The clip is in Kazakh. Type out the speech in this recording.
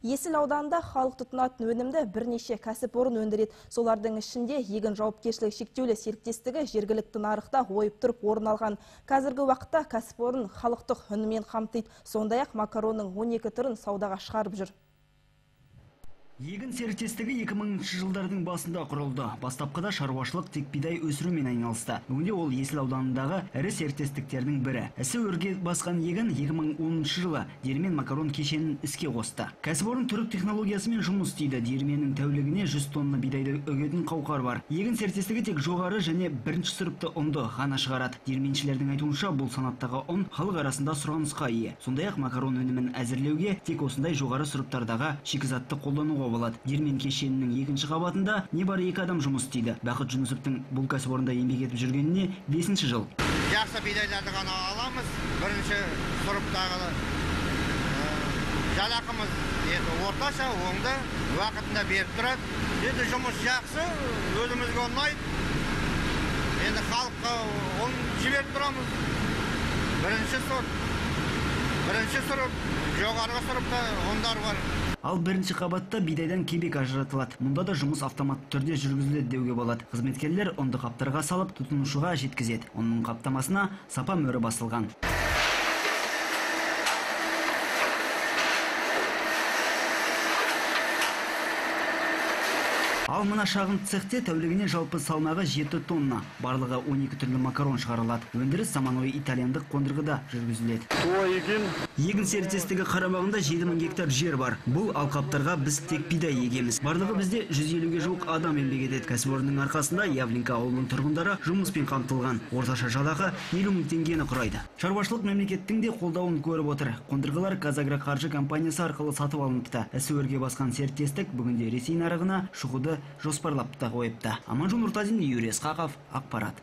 Есіл ауданында халық тұтынатын өнімді бірнеше кәсіпорын өндіреді. Солардың ішінде егін жауапкершілігі шектеулі серіктестігі жергілікті нарықта ойып тұрып орын алған. Қазіргі уақытта кәсіпорын халықтық үнмен қамтиды. Сондай-ақ макаронның 12 түрін саудаға шығарып жүр. Егін серіктестігі 2000 жылдардың басында құрылды. Бастапқыда шаруашылық тек бидай өсірумен айналысты. Бүгінде ол Есіл ауданындағы ірі серіктестіктердің бірі. Ісі өрге басқан егін 2010 жылы диірмен макарон кешенін іске қосты. Кәсіпорын түрік технологиясымен жұмыс істейді. Диірменнің тәулігіне 100 тонна бидайды өгетін қауқар бар. Егін серіктестігі тек жоғары және бірінші сұрыпты ұнды ғана шығарады. Диірменшілердің айтуынша бұл санаттағы ұн халық арасында сұранысқа ие. Сондай-ақ макарон өнімін әзірлеуге тек осындай жоғары сұрыптардағы шикізатты қолдануға болады. Диірмен кешенінің екінші қабатында небары 2 адам жұмыс істейді. Бақыт Жүнісовтың бұл кәсіпорында еңбек етіп жүргеніне 5-ші жыл. Жақсы бидайларды ғана аламыз. Бірінші сұрыптағы жалақымыз орташа, оңды, уақытында беріп тұрады. Енді жұмыс жақсы, өзімізге ұнайды. Енді халыққа он жіберіп тұрамыз. Бірінші сұрып, жоғарғы сұрыпта ондар бар. Ал бірінші қабатта бидайдан кебек ажыратылады. Мұнда да жұмыс автоматты түрде жүргізіледі деуге болады. Қызметкерлер ұнды қаптарға салып, тұтынушыға жеткізеді. Оның қаптамасына сапа мөрі басылған. Ал мына шағын цехте тәулігіне жалпы салмағы 7 тонна. Барлығы 12 түрлі макарон шығарылады. Өндіріс заманауи итальяндық қондырғыда жүргізіледі. Егін серіктестігі қарамағында 7000 гектар жер бар. Бұл алқаптарға біз тек бидай егеміз. Барлығы бізде 150-ге жуық адам еңбек етеді. Кәсіпорынның арқасында Явлинка ауылының тұрғындары жұмыспен қамтылған. Орташа жалақы 50 000 теңгені құрайды. Шаруашылық мемлекеттің де қолдауын көріп отыр. Қондырғылар Қазагро қаржы компаниясы арқылы сатып алыныпты. Ісі өрге басқан серіктестік бүгінде Ресей нарығына шығуды жоспарлап та қойыпты. Аманжол Нұртазин, Юрий Исқақов, ақпарат.